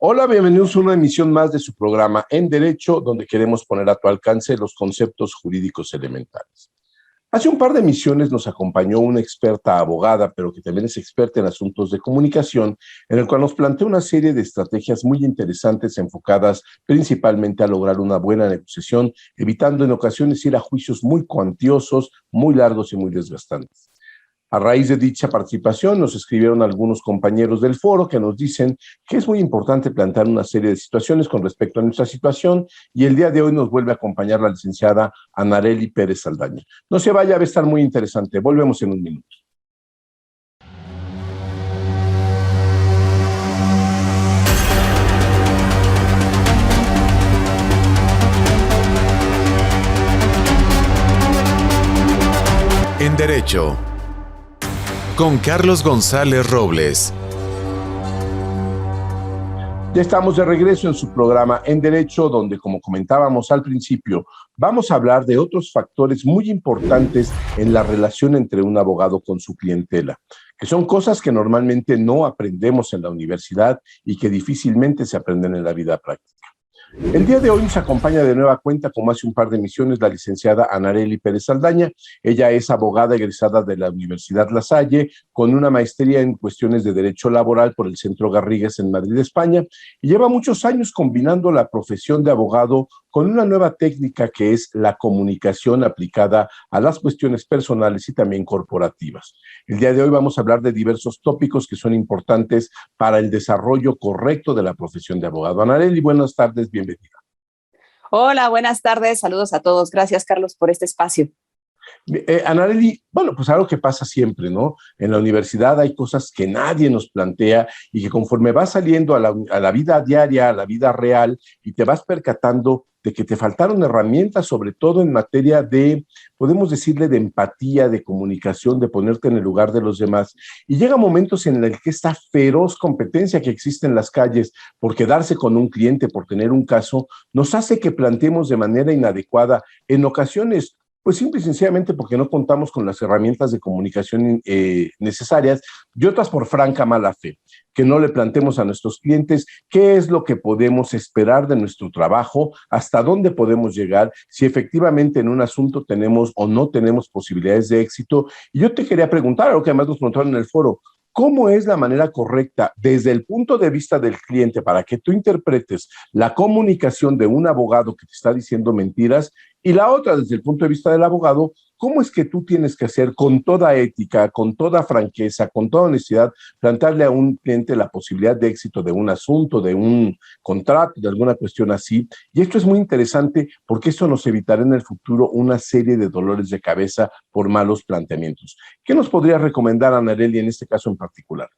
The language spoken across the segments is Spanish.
Hola, bienvenidos a una emisión más de su programa En Derecho, donde queremos poner a tu alcance los conceptos jurídicos elementales. Hace un par de emisiones nos acompañó una experta abogada, pero que también es experta en asuntos de comunicación, en el cual nos planteó una serie de estrategias muy interesantes enfocadas principalmente a lograr una buena negociación, evitando en ocasiones ir a juicios muy cuantiosos, muy largos y muy desgastantes. A raíz de dicha participación nos escribieron algunos compañeros del foro que nos dicen que es muy importante plantear una serie de situaciones con respecto a nuestra situación, y el día de hoy nos vuelve a acompañar la licenciada Anarely Pérez Saldaña. No se vaya, va a estar muy interesante. Volvemos en un minuto. En Derecho, con Carlos González Robles. Ya estamos de regreso en su programa En Derecho, donde, como comentábamos al principio, vamos a hablar de otros factores muy importantes en la relación entre un abogado con su clientela, que son cosas que normalmente no aprendemos en la universidad y que difícilmente se aprenden en la vida práctica. El día de hoy nos acompaña de nueva cuenta, como hace un par de emisiones, la licenciada Anarely Pérez Saldaña. Ella es abogada egresada de la Universidad La Salle, con una maestría en cuestiones de derecho laboral por el Centro Garrigues en Madrid, España, y lleva muchos años combinando la profesión de abogado con una nueva técnica que es la comunicación aplicada a las cuestiones personales y también corporativas. El día de hoy vamos a hablar de diversos tópicos que son importantes para el desarrollo correcto de la profesión de abogado. Anarely, buenas tardes, bienvenida. Hola, buenas tardes, saludos a todos. Gracias, Carlos, por este espacio. Anarely, bueno, pues algo que pasa siempre, ¿no? En la universidad hay cosas que nadie nos plantea y que conforme vas saliendo a la vida diaria, a la vida real, y te vas percatando de que te faltaron herramientas, sobre todo en materia de, podemos decirle, de empatía, de comunicación, de ponerte en el lugar de los demás. Y llega momentos en el que esta feroz competencia que existe en las calles por quedarse con un cliente, por tener un caso, nos hace que planteemos de manera inadecuada, en ocasiones, pues simple y sencillamente porque no contamos con las herramientas de comunicación necesarias, y otras por franca mala fe, que no le planteemos a nuestros clientes qué es lo que podemos esperar de nuestro trabajo, hasta dónde podemos llegar, si efectivamente en un asunto tenemos o no tenemos posibilidades de éxito. Y yo te quería preguntar, algo que además nos preguntaron en el foro, ¿cómo es la manera correcta desde el punto de vista del cliente para que tú interpretes la comunicación de un abogado que te está diciendo mentiras? Y la otra, desde el punto de vista del abogado, ¿cómo es que tú tienes que hacer con toda ética, con toda franqueza, con toda honestidad, plantearle a un cliente la posibilidad de éxito de un asunto, de un contrato, de alguna cuestión así? Y esto es muy interesante porque esto nos evitará en el futuro una serie de dolores de cabeza por malos planteamientos. ¿Qué nos podría recomendar, Anarely, en este caso en particular?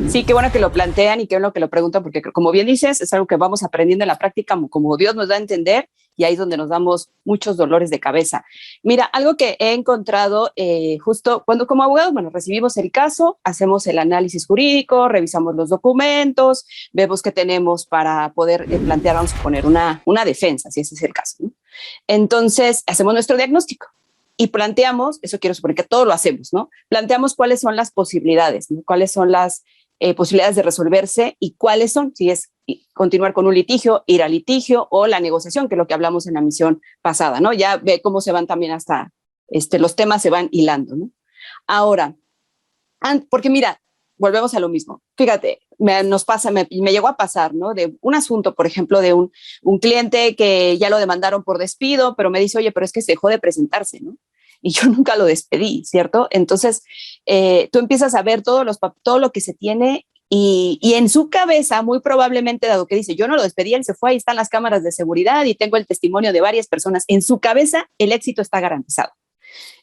Sí, qué bueno que lo plantean y qué bueno que lo preguntan, porque como bien dices, es algo que vamos aprendiendo en la práctica, como Dios nos da a entender, y ahí es donde nos damos muchos dolores de cabeza. Mira, algo que he encontrado justo cuando como abogados, bueno, recibimos el caso, hacemos el análisis jurídico, revisamos los documentos, vemos qué tenemos para poder plantear, vamos a poner una defensa, si ese es el caso, ¿no? Entonces, hacemos nuestro diagnóstico. Y planteamos, eso quiero suponer que todo lo hacemos, ¿no? Planteamos cuáles son las posibilidades, ¿no? Cuáles son las posibilidades de resolverse y cuáles son, si es continuar con un litigio, ir al litigio o la negociación, que es lo que hablamos en la misión pasada, ¿no? Ya ve cómo se van también hasta, los temas se van hilando, ¿no? Ahora, porque mira, volvemos a lo mismo. Fíjate, me llegó a pasar, ¿no? De un asunto, por ejemplo, de un cliente que ya lo demandaron por despido, pero me dice, oye, pero es que se dejó de presentarse, ¿no? Y yo nunca lo despedí, ¿cierto? Entonces, tú empiezas a ver todo lo que se tiene y en su cabeza, muy probablemente, dado que dice, yo no lo despedí, él se fue, ahí están las cámaras de seguridad y tengo el testimonio de varias personas, en su cabeza el éxito está garantizado.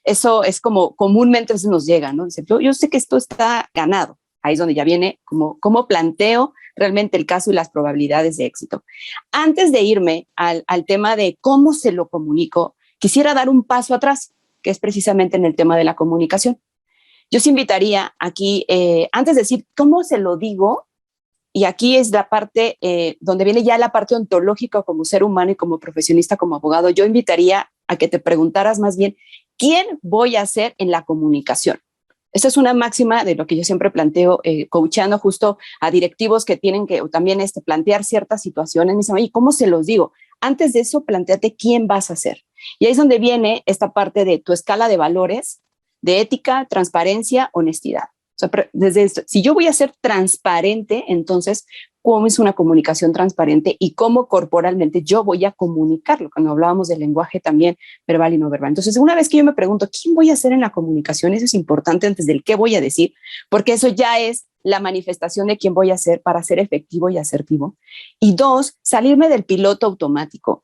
Eso es como comúnmente nos llega, ¿no? Dice, yo sé que esto está ganado. Ahí es donde ya viene cómo planteo realmente el caso y las probabilidades de éxito. Antes de irme al tema de cómo se lo comunico, quisiera dar un paso atrás, que es precisamente en el tema de la comunicación. Yo os invitaría aquí, antes de decir cómo se lo digo, y aquí es la parte donde viene ya la parte ontológica como ser humano y como profesionista, como abogado, yo invitaría a que te preguntaras más bien, ¿quién voy a ser en la comunicación? Esa es una máxima de lo que yo siempre planteo, coachando justo a directivos que tienen que también plantear ciertas situaciones. Me dicen, oye, ¿cómo se los digo? Antes de eso, plantéate quién vas a ser. Y ahí es donde viene esta parte de tu escala de valores, de ética, transparencia, honestidad. O sea, desde esto, si yo voy a ser transparente, entonces, ¿cómo es una comunicación transparente y cómo corporalmente yo voy a comunicarlo? Cuando hablábamos del lenguaje también verbal y no verbal. Entonces, una vez que yo me pregunto, ¿quién voy a ser en la comunicación? Eso es importante antes del qué voy a decir, porque eso ya es la manifestación de quién voy a ser para ser efectivo y asertivo. Y dos, salirme del piloto automático.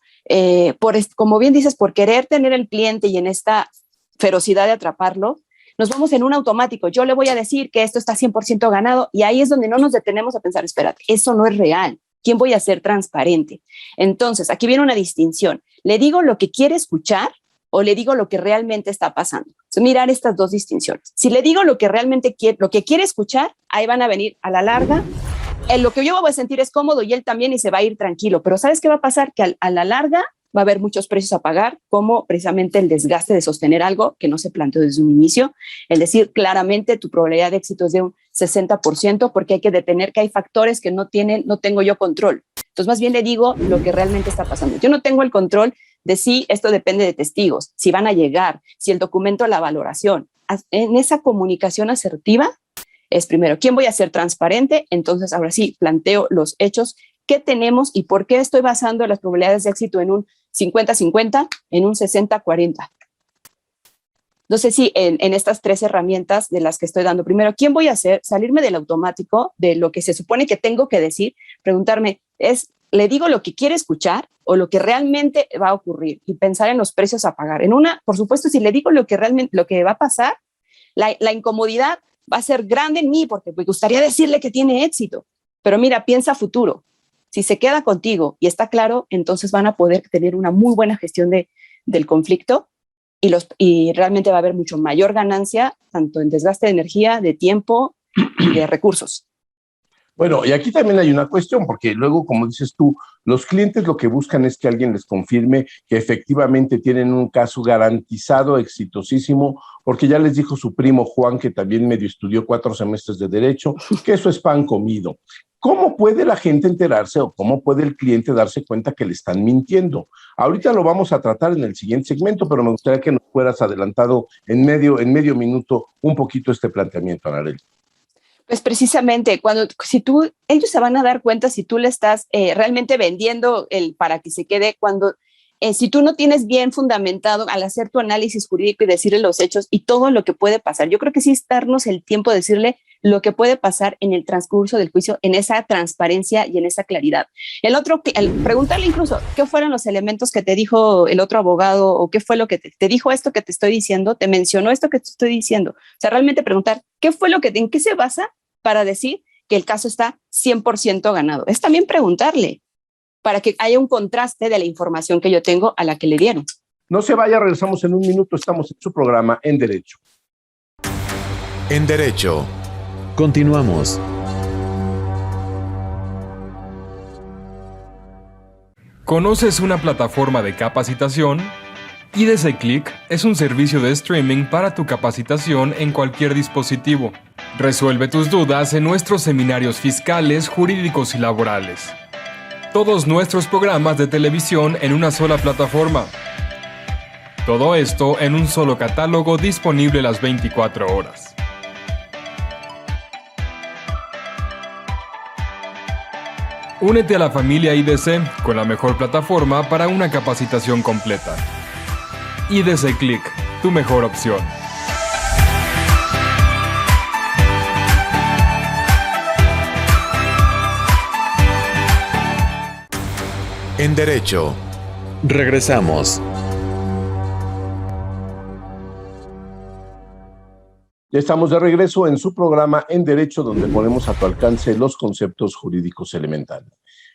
Como bien dices, por querer tener el cliente y en esta ferocidad de atraparlo, nos vamos en un automático. Yo le voy a decir que esto está 100% ganado y ahí es donde no nos detenemos a pensar, espérate, eso no es real. ¿Quién voy a ser transparente? Entonces, aquí viene una distinción. ¿Le digo lo que quiere escuchar o le digo lo que realmente está pasando? Entonces, mirar estas dos distinciones. Si le digo lo que realmente quiere escuchar, ahí van a venir a la larga. Lo que yo voy a sentir es cómodo y él también y se va a ir tranquilo. Pero ¿sabes qué va a pasar? Que a la larga va a haber muchos precios a pagar, como precisamente el desgaste de sostener algo que no se planteó desde un inicio, el decir claramente tu probabilidad de éxito es de un 60%, porque hay que detener que hay factores que no tengo yo control. Entonces, más bien le digo lo que realmente está pasando. Yo no tengo el control de si esto depende de testigos, si van a llegar, si el documento, la valoración. En esa comunicación asertiva es primero, ¿quién voy a ser transparente? Entonces, ahora sí, planteo los hechos. ¿Qué tenemos y por qué estoy basando las probabilidades de éxito en un 50-50, en un 60-40? No sé si en estas tres herramientas de las que estoy dando, primero, ¿quién voy a ser? Salirme del automático, de lo que se supone que tengo que decir, preguntarme, ¿le digo lo que quiere escuchar o lo que realmente va a ocurrir? Y pensar en los precios a pagar. Por supuesto, si le digo lo que va a pasar, la incomodidad va a ser grande en mí porque me gustaría decirle que tiene éxito. Pero mira, piensa futuro. Si se queda contigo y está claro, entonces van a poder tener una muy buena gestión del conflicto y realmente va a haber mucho mayor ganancia, tanto en desgaste de energía, de tiempo y de recursos. Bueno, y aquí también hay una cuestión, porque luego, como dices tú, los clientes lo que buscan es que alguien les confirme que efectivamente tienen un caso garantizado, exitosísimo, porque ya les dijo su primo Juan, que también medio estudió 4 semestres de Derecho, que eso es pan comido. ¿Cómo puede la gente enterarse o cómo puede el cliente darse cuenta que le están mintiendo? Ahorita lo vamos a tratar en el siguiente segmento, pero me gustaría que nos fueras adelantado en medio minuto un poquito este planteamiento, Anarely. Pues precisamente, ellos se van a dar cuenta si tú le estás realmente vendiendo para que se quede, si tú no tienes bien fundamentado al hacer tu análisis jurídico y decirle los hechos y todo lo que puede pasar. Yo creo que sí es darnos el tiempo de decirle lo que puede pasar en el transcurso del juicio, en esa transparencia y en esa claridad. Preguntarle incluso qué fueron los elementos que te dijo el otro abogado o qué fue lo que te dijo esto que te estoy diciendo, te mencionó esto que te estoy diciendo. O sea, realmente preguntar en qué se basa para decir que el caso está 100% ganado. Es también preguntarle para que haya un contraste de la información que yo tengo a la que le dieron. No se vaya, regresamos en un minuto, estamos en su programa En Derecho. En Derecho. Continuamos. ¿Conoces una plataforma de capacitación? IDC Click es un servicio de streaming para tu capacitación en cualquier dispositivo. Resuelve tus dudas en nuestros seminarios fiscales, jurídicos y laborales. Todos nuestros programas de televisión en una sola plataforma. Todo esto en un solo catálogo disponible las 24 horas. Únete a la familia IDC con la mejor plataforma para una capacitación completa. IDC Click, tu mejor opción. En Derecho. Regresamos. Ya estamos de regreso en su programa En Derecho, donde ponemos a tu alcance los conceptos jurídicos elementales.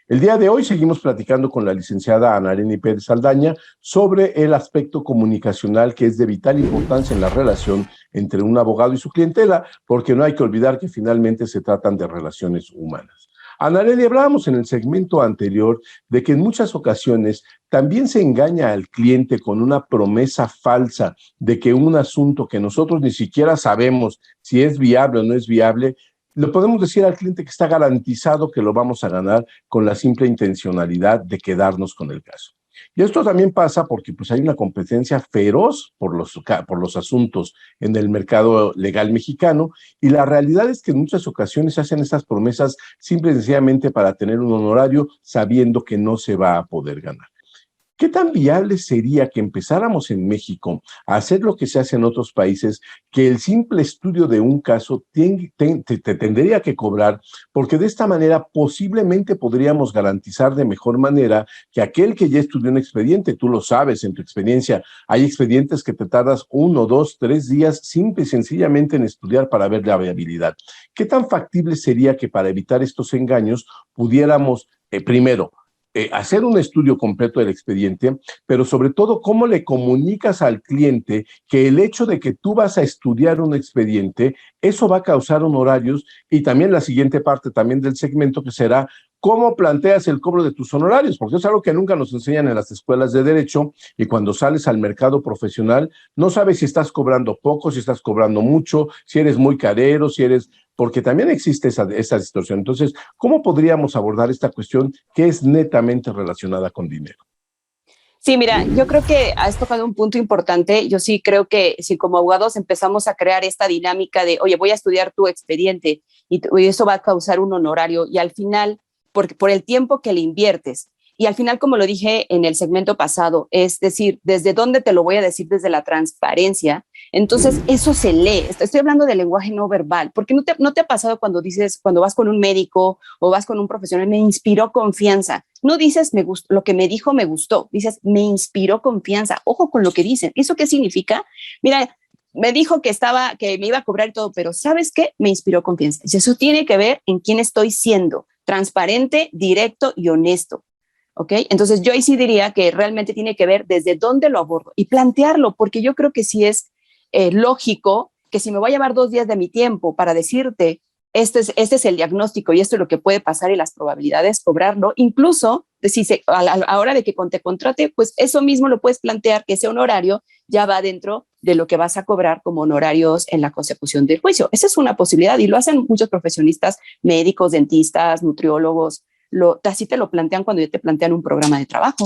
El día de hoy seguimos platicando con la licenciada Anarely Pérez Saldaña sobre el aspecto comunicacional que es de vital importancia en la relación entre un abogado y su clientela, porque no hay que olvidar que finalmente se tratan de relaciones humanas. Analeli, hablábamos en el segmento anterior de que en muchas ocasiones también se engaña al cliente con una promesa falsa de que un asunto que nosotros ni siquiera sabemos si es viable o no es viable, le podemos decir al cliente que está garantizado que lo vamos a ganar con la simple intencionalidad de quedarnos con el caso. Y esto también pasa porque pues, hay una competencia feroz por los asuntos en el mercado legal mexicano, y la realidad es que en muchas ocasiones se hacen estas promesas simple y sencillamente para tener un honorario sabiendo que no se va a poder ganar. ¿Qué tan viable sería que empezáramos en México a hacer lo que se hace en otros países, que el simple estudio de un caso te tendría que cobrar, porque de esta manera posiblemente podríamos garantizar de mejor manera que aquel que ya estudió un expediente, tú lo sabes en tu experiencia, hay expedientes que te tardas 1, 2, 3 días simple y sencillamente en estudiar para ver la viabilidad? ¿Qué tan factible sería que para evitar estos engaños pudiéramos, primero, hacer un estudio completo del expediente, pero sobre todo cómo le comunicas al cliente que el hecho de que tú vas a estudiar un expediente, eso va a causar honorarios? Y también la siguiente parte también del segmento, que será cómo planteas el cobro de tus honorarios, porque es algo que nunca nos enseñan en las escuelas de derecho, y cuando sales al mercado profesional no sabes si estás cobrando poco, si estás cobrando mucho, si eres muy carero, si eres, porque también existe esa distorsión. Entonces, ¿cómo podríamos abordar esta cuestión que es netamente relacionada con dinero? Sí, mira, yo creo que has tocado un punto importante. Yo sí creo que si como abogados empezamos a crear esta dinámica de, oye, voy a estudiar tu expediente y eso va a causar un honorario, y al final, por el tiempo que le inviertes, y al final, como lo dije en el segmento pasado, es decir, ¿desde dónde te lo voy a decir? Desde la transparencia. Entonces, eso se lee. Estoy hablando de lenguaje no verbal, porque no te ha pasado cuando dices, cuando vas con un médico o vas con un profesional, me inspiró confianza. No dices, me gustó, lo que me dijo me gustó, dices, me inspiró confianza. Ojo con lo que dicen. ¿Eso qué significa? Mira, me dijo que me iba a cobrar y todo, pero ¿sabes qué? Me inspiró confianza. Y eso tiene que ver en quién estoy siendo, transparente, directo y honesto. ¿Ok? Entonces yo ahí sí diría que realmente tiene que ver desde dónde lo abordo y plantearlo, porque yo creo que sí es lógico que si me voy a llevar 2 días de mi tiempo para decirte este es el diagnóstico y esto es lo que puede pasar y las probabilidades, cobrarlo, incluso a la hora de que te contrate, pues eso mismo lo puedes plantear, que ese honorario ya va dentro de lo que vas a cobrar como honorarios en la consecución del juicio. Esa es una posibilidad y lo hacen muchos profesionistas, médicos, dentistas, nutriólogos. Así te lo plantean cuando ya te plantean un programa de trabajo.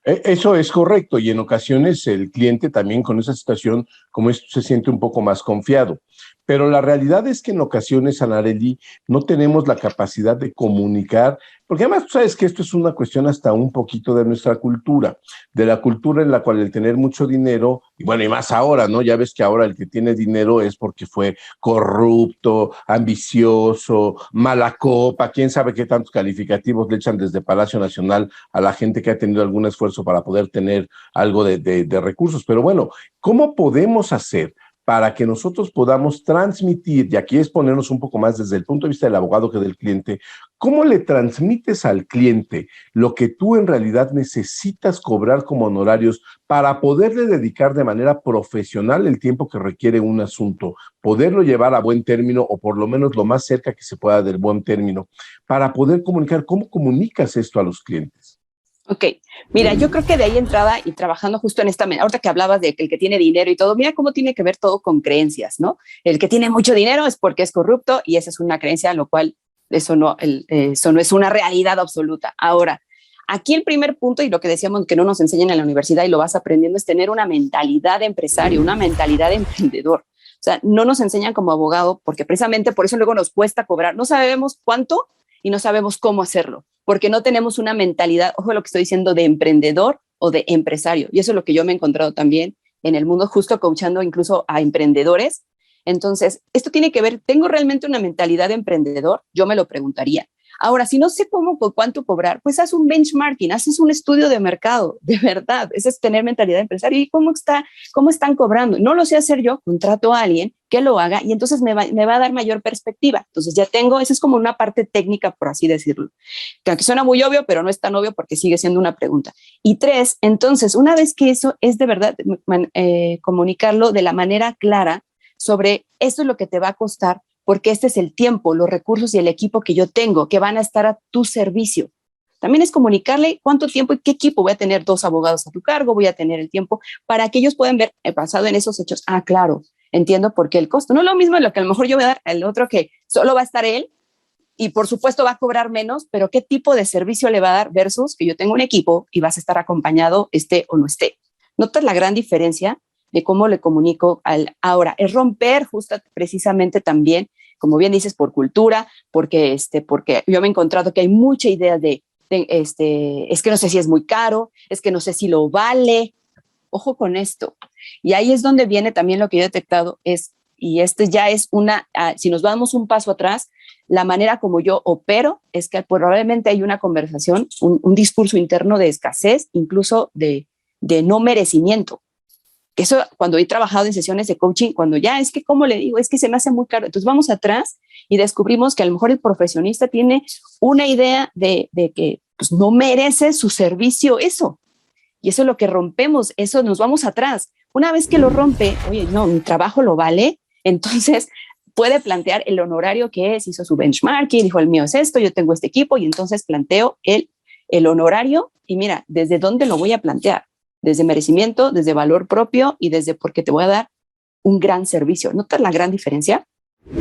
Eso es correcto, y en ocasiones el cliente también con esa situación, como esto, se siente un poco más confiado. Pero la realidad es que en ocasiones, Anareli, no tenemos la capacidad de comunicar, porque además tú sabes que esto es una cuestión hasta un poquito de nuestra cultura, de la cultura en la cual el tener mucho dinero, y bueno, y más ahora, ¿no? Ya ves que ahora el que tiene dinero es porque fue corrupto, ambicioso, mala copa, quién sabe qué tantos calificativos le echan desde Palacio Nacional a la gente que ha tenido algún esfuerzo para poder tener algo de recursos. Pero bueno, ¿cómo podemos hacer para que nosotros podamos transmitir, y aquí es ponernos un poco más desde el punto de vista del abogado que del cliente, cómo le transmites al cliente lo que tú en realidad necesitas cobrar como honorarios para poderle dedicar de manera profesional el tiempo que requiere un asunto, poderlo llevar a buen término, o por lo menos lo más cerca que se pueda del buen término, para poder comunicar? ¿Cómo comunicas esto a los clientes? Ok, mira, yo creo que de ahí entrada y trabajando justo en esta, ahorita que hablabas de que el que tiene dinero y todo, mira cómo tiene que ver todo con creencias, ¿no? El que tiene mucho dinero es porque es corrupto y esa es una creencia, lo cual eso no es una realidad absoluta. Ahora, aquí el primer punto y lo que decíamos que no nos enseñan en la universidad y lo vas aprendiendo es tener una mentalidad de empresario, una mentalidad de emprendedor. O sea, no nos enseñan como abogado porque precisamente por eso luego nos cuesta cobrar. No sabemos cuánto y no sabemos cómo hacerlo, porque no tenemos una mentalidad, ojo lo que estoy diciendo, de emprendedor o de empresario. Y eso es lo que yo me he encontrado también en el mundo, justo coachando incluso a emprendedores. Entonces, esto tiene que ver, ¿tengo realmente una mentalidad de emprendedor? Yo me lo preguntaría. Ahora, si no sé cuánto cobrar, pues haz un benchmarking, haces un estudio de mercado, de verdad. Ese es tener mentalidad de empresario. ¿Y cómo están cobrando? No lo sé hacer yo, contrato a alguien que lo haga y entonces me va a dar mayor perspectiva. Entonces ya tengo, esa es como una parte técnica, por así decirlo. Que aunque suena muy obvio, pero no es tan obvio porque sigue siendo una pregunta. Y 3, entonces, una vez que eso es de verdad, comunicarlo de la manera clara sobre esto es lo que te va a costar, porque este es el tiempo, los recursos y el equipo que yo tengo, que van a estar a tu servicio. También es comunicarle cuánto tiempo y qué equipo. Voy a tener 2 abogados a tu cargo, voy a tener el tiempo para que ellos puedan ver, basado en esos hechos, claro, entiendo por qué el costo. No es lo mismo lo que a lo mejor yo voy a dar al otro, que solo va a estar él y por supuesto va a cobrar menos, pero qué tipo de servicio le va a dar versus que yo tengo un equipo y vas a estar acompañado, esté o no esté. ¿Notas la gran diferencia de cómo le comunico ahora? Es romper precisamente también, como bien dices, por cultura, porque yo me he encontrado que hay mucha idea es que no sé si es muy caro, es que no sé si lo vale. Ojo con esto. Y ahí es donde viene también lo que yo he detectado y ya es si nos vamos un paso atrás, la manera como yo opero es que probablemente hay una conversación, un discurso interno de escasez, incluso de no merecimiento. Que eso, cuando he trabajado en sesiones de coaching, cuando es que, ¿cómo le digo? Es que se me hace muy caro. Entonces vamos atrás y descubrimos que a lo mejor el profesionista tiene una idea de que pues, no merece su servicio eso. Y eso es lo que rompemos, eso nos vamos atrás. Una vez que lo rompe, oye, no, mi trabajo lo vale, entonces puede plantear el honorario que es, hizo su benchmarking, dijo el mío es esto, yo tengo este equipo y entonces planteo el honorario y mira, ¿desde dónde lo voy a plantear? Desde merecimiento, desde valor propio y desde porque te voy a dar un gran servicio. ¿Notas la gran diferencia?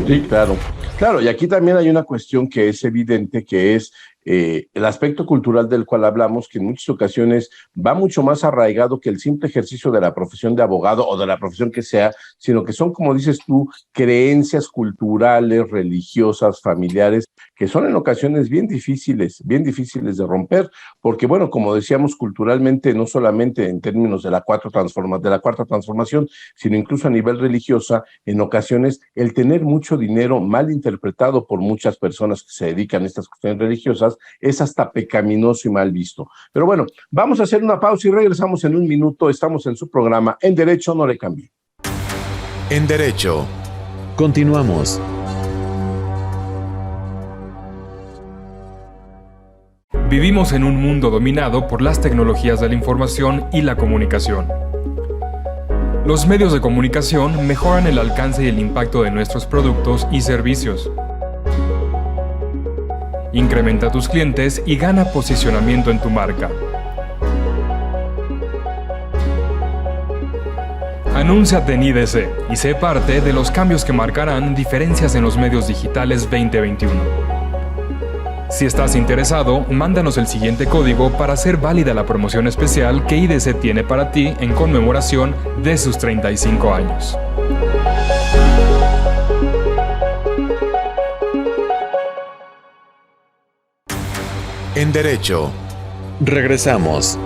Sí, claro. Claro, y aquí también hay una cuestión que es evidente, que es el aspecto cultural del cual hablamos, que en muchas ocasiones va mucho más arraigado que el simple ejercicio de la profesión de abogado o de la profesión que sea, sino que son, como dices tú, creencias culturales, religiosas, familiares, que son en ocasiones bien difíciles de romper, porque bueno, como decíamos culturalmente, no solamente en términos de la cuarta transformación, sino incluso a nivel religiosa, en ocasiones el tener mucho dinero mal interpretado por muchas personas que se dedican a estas cuestiones religiosas es hasta pecaminoso y mal visto. Pero bueno, vamos a hacer una pausa y regresamos en un minuto. Estamos en su programa En Derecho No Le Cambie. En Derecho. Continuamos. Vivimos en un mundo dominado por las tecnologías de la información y la comunicación. Los medios de comunicación mejoran el alcance y el impacto de nuestros productos y servicios. Incrementa tus clientes y gana posicionamiento en tu marca. Anúnciate en IDC y sé parte de los cambios que marcarán diferencias en los medios digitales 2021. Si estás interesado, mándanos el siguiente código para hacer válida la promoción especial que IDC tiene para ti en conmemoración de sus 35 años. En Derecho. Regresamos.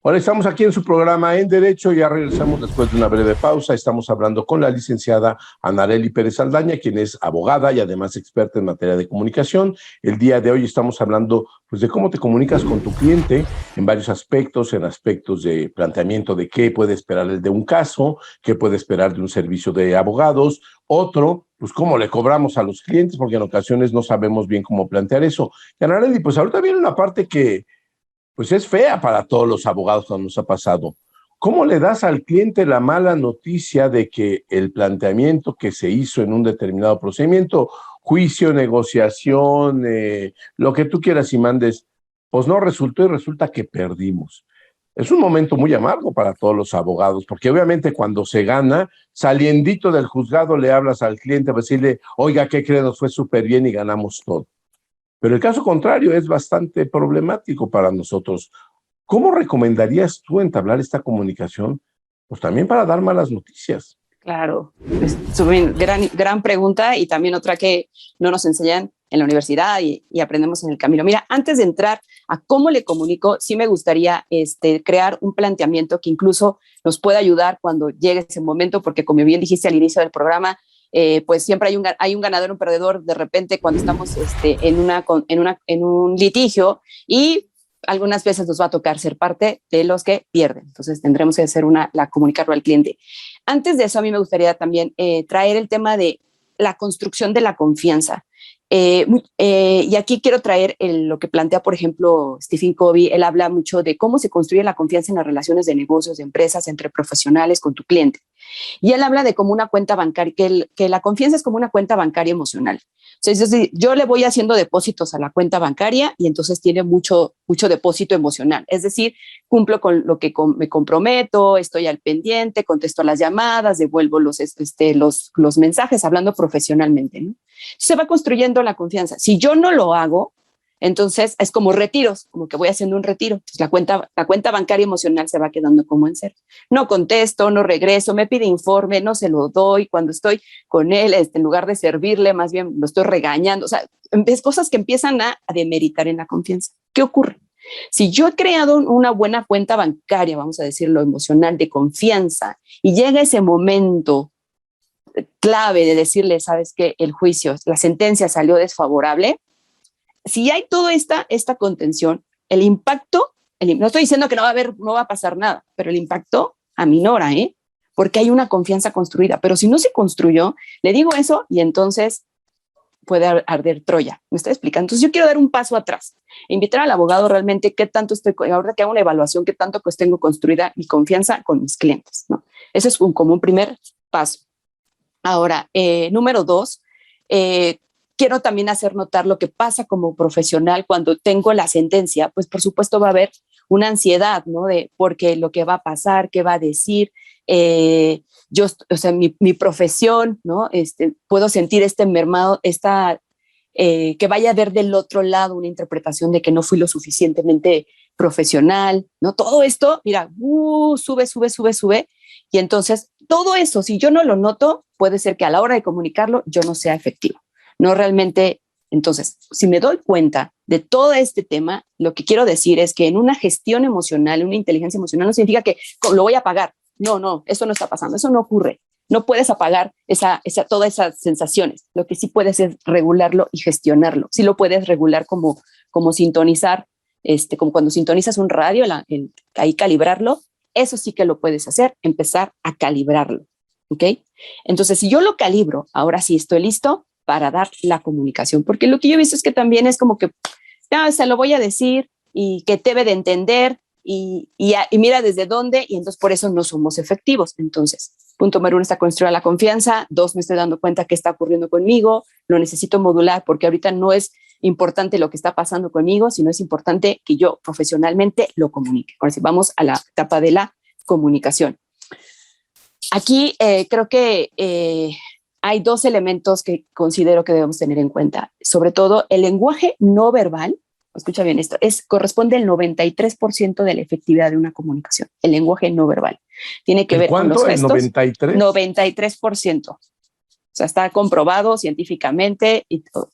Ahora estamos aquí en su programa En Derecho, ya regresamos después de una breve pausa. Estamos hablando con la licenciada Anarely Pérez Saldaña, quien es abogada y además experta en materia de comunicación. El día de hoy estamos hablando pues, de cómo te comunicas con tu cliente en varios aspectos, en aspectos de planteamiento de qué puede esperar el de un caso, qué puede esperar de un servicio de abogados. Otro, pues cómo le cobramos a los clientes, porque en ocasiones no sabemos bien cómo plantear eso. Y Anarely, pues ahorita viene una parte que pues es fea para todos los abogados cuando nos ha pasado. ¿Cómo le das al cliente la mala noticia de que el planteamiento que se hizo en un determinado procedimiento, juicio, negociación, lo que tú quieras y mandes, pues no resultó y resulta que perdimos? Es un momento muy amargo para todos los abogados, porque obviamente cuando se gana, saliendito del juzgado le hablas al cliente para decirle, oiga, ¿qué cree? Nos fue súper bien y ganamos todo. Pero el caso contrario es bastante problemático para nosotros. ¿Cómo recomendarías tú entablar esta comunicación? Pues también para dar malas noticias. Claro, es una gran pregunta y también otra que no nos enseñan en la universidad y aprendemos en el camino. Mira, antes de entrar a cómo le comunico, sí me gustaría crear un planteamiento que incluso nos pueda ayudar cuando llegue ese momento, porque como bien dijiste al inicio del programa, pues siempre hay un ganador, un perdedor de repente cuando estamos en un litigio y algunas veces nos va a tocar ser parte de los que pierden. Entonces tendremos que hacer comunicarlo al cliente. Antes de eso, a mí me gustaría también traer el tema de la construcción de la confianza. Y aquí quiero traer lo que plantea, por ejemplo, Stephen Covey. Él habla mucho de cómo se construye la confianza en las relaciones de negocios, de empresas, entre profesionales, con tu cliente. Y él habla de como una cuenta bancaria, que la confianza es como una cuenta bancaria emocional. O sea, es decir, yo le voy haciendo depósitos a la cuenta bancaria y entonces tiene mucho depósito emocional. Es decir, cumplo con lo que me comprometo, estoy al pendiente, contesto las llamadas, devuelvo los mensajes, hablando profesionalmente, ¿no? Se va construyendo la confianza. Si yo no lo hago, entonces es como retiros, como que voy haciendo un retiro. Entonces la cuenta bancaria emocional se va quedando como en cero. No contesto, no regreso, me pide informe, no se lo doy. Cuando estoy con él, en lugar de servirle, más bien lo estoy regañando. O sea, es cosas que empiezan a demeritar en la confianza. ¿Qué ocurre? Si yo he creado una buena cuenta bancaria, vamos a decirlo, emocional, de confianza, y llega ese momento clave de decirle, ¿sabes qué? El juicio, la sentencia salió desfavorable. Si hay toda esta contención, el impacto, no estoy diciendo que no va a pasar nada, pero el impacto aminora, porque hay una confianza construida. Pero si no se construyó, le digo eso y entonces puede arder Troya. ¿Me está explicando? Entonces yo quiero dar un paso atrás e invitar al abogado realmente qué tanto ahora que hago una evaluación, qué tanto pues tengo construida mi confianza con mis clientes, ¿no? Ese es como un primer paso. Ahora, número 2, quiero también hacer notar lo que pasa como profesional cuando tengo la sentencia. Pues por supuesto va a haber una ansiedad, ¿no? Porque lo que va a pasar, qué va a decir, o sea, mi profesión, ¿no? Puedo sentir mermado, que vaya a haber del otro lado una interpretación de que no fui lo suficientemente profesional, ¿no? Todo esto, mira, sube. Y entonces, todo eso, si yo no lo noto, puede ser que a la hora de comunicarlo yo no sea efectivo. No realmente. Entonces, si me doy cuenta de todo este tema, lo que quiero decir es que en una gestión emocional, una inteligencia emocional, no significa que lo voy a apagar. No, eso no está pasando, eso no ocurre. No puedes apagar todas esas sensaciones. Lo que sí puedes es regularlo y gestionarlo. Sí lo puedes regular como sintonizar, como cuando sintonizas un radio, ahí calibrarlo. Eso sí que lo puedes hacer, empezar a calibrarlo. ¿Ok? Entonces, si yo lo calibro, ahora sí estoy listo para dar la comunicación. Porque lo que yo he visto es que también es como que se lo voy a decir y que debe de entender y mira desde dónde, y entonces por eso no somos efectivos. Entonces, punto número 1 está construida la confianza. 2, me estoy dando cuenta qué está ocurriendo conmigo, lo necesito modular porque ahorita no es importante lo que está pasando conmigo, sino es importante que yo profesionalmente lo comunique. Ahora sí, vamos a la etapa de la comunicación. Aquí creo que hay 2 elementos que considero que debemos tener en cuenta. Sobre todo, el lenguaje no verbal, escucha bien esto, corresponde al 93% de la efectividad de una comunicación. El lenguaje no verbal. Tiene que ver con los gestos. ¿El 93? 93%. O sea, está comprobado científicamente,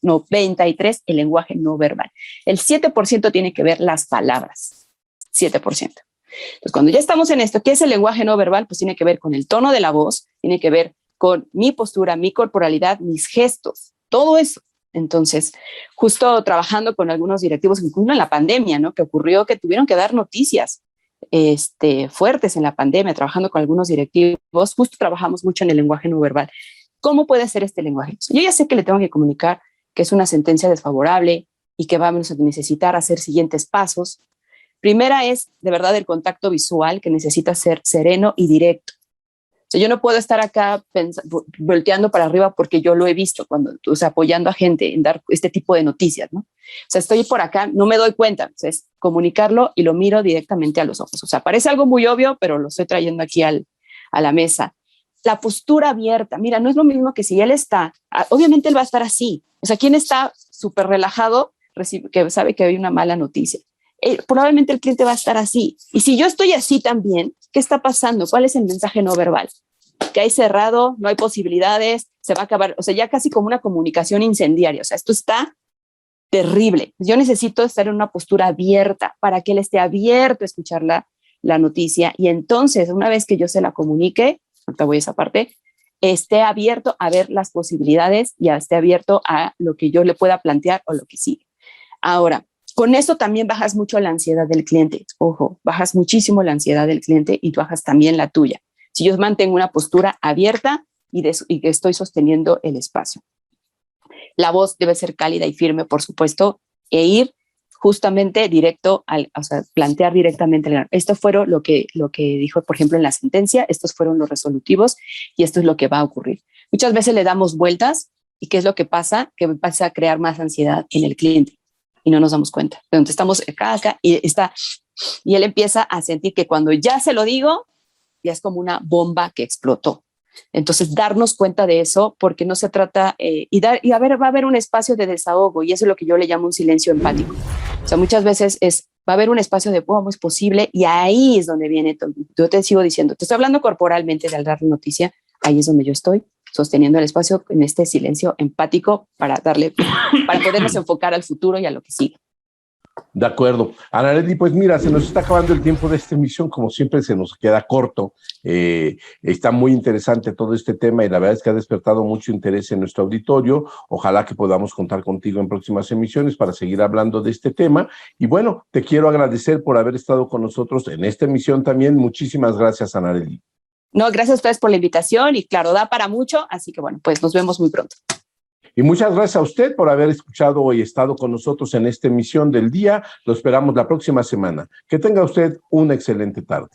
93% el lenguaje no verbal. El 7% tiene que ver las palabras. 7%. Entonces, cuando ya estamos en esto, ¿qué es el lenguaje no verbal? Pues tiene que ver con el tono de la voz, tiene que ver con mi postura, mi corporalidad, mis gestos, todo eso. Entonces, justo trabajando con algunos directivos, incluso en la pandemia, ¿no? Que ocurrió que tuvieron que dar noticias fuertes en la pandemia, trabajando con algunos directivos, justo trabajamos mucho en el lenguaje no verbal. ¿Cómo puede ser este lenguaje? Yo ya sé que le tengo que comunicar que es una sentencia desfavorable y que vamos a necesitar hacer siguientes pasos. Primera es, de verdad, el contacto visual, que necesita ser sereno y directo. O sea, yo no puedo estar acá volteando para arriba porque yo lo he visto apoyando a gente en dar este tipo de noticias, ¿no? O sea, estoy por acá, no me doy cuenta. Entonces, comunicarlo y lo miro directamente a los ojos. O sea, parece algo muy obvio, pero lo estoy trayendo aquí a la mesa. La postura abierta. Mira, no es lo mismo que si él está, obviamente él va a estar así. O sea, ¿quién está súper relajado que sabe que hay una mala noticia? Probablemente el cliente va a estar así. Y si yo estoy así también, ¿qué está pasando? ¿Cuál es el mensaje no verbal? Que hay cerrado, no hay posibilidades, se va a acabar. O sea, ya casi como una comunicación incendiaria. O sea, esto está terrible. Yo necesito estar en una postura abierta para que él esté abierto a escuchar la noticia. Y entonces, una vez que yo se la comunique, ahorita voy a esa parte, esté abierto a ver las posibilidades y esté abierto a lo que yo le pueda plantear o lo que sigue. Ahora, con eso también bajas mucho la ansiedad del cliente. Ojo, bajas muchísimo la ansiedad del cliente y bajas también la tuya. Si yo mantengo una postura abierta y que estoy sosteniendo el espacio. La voz debe ser cálida y firme, por supuesto, e ir justamente directo o sea, plantear directamente. Esto fueron lo que dijo, por ejemplo, en la sentencia, estos fueron los resolutivos y esto es lo que va a ocurrir. Muchas veces le damos vueltas y ¿qué es lo que pasa? Que pasa a crear más ansiedad en el cliente y no nos damos cuenta. Entonces estamos acá y él empieza a sentir que cuando ya se lo digo, ya es como una bomba que explotó. Entonces, darnos cuenta de eso, porque no se trata, va a haber un espacio de desahogo, y eso es lo que yo le llamo un silencio empático. O sea, muchas veces va a haber un espacio de cómo es posible, y ahí es donde viene todo. Yo te sigo diciendo, te estoy hablando corporalmente de dar noticia, ahí es donde yo estoy, sosteniendo el espacio en este silencio empático para podernos enfocar al futuro y a lo que sigue. De acuerdo. Anarely, pues mira, se nos está acabando el tiempo de esta emisión, como siempre se nos queda corto. Está muy interesante todo este tema y la verdad es que ha despertado mucho interés en nuestro auditorio. Ojalá que podamos contar contigo en próximas emisiones para seguir hablando de este tema. Y bueno, te quiero agradecer por haber estado con nosotros en esta emisión también. Muchísimas gracias, Anarely. No, gracias a ustedes por la invitación y claro, da para mucho, así que bueno, pues nos vemos muy pronto. Y muchas gracias a usted por haber escuchado y estado con nosotros en esta emisión del día. Lo esperamos la próxima semana. Que tenga usted una excelente tarde.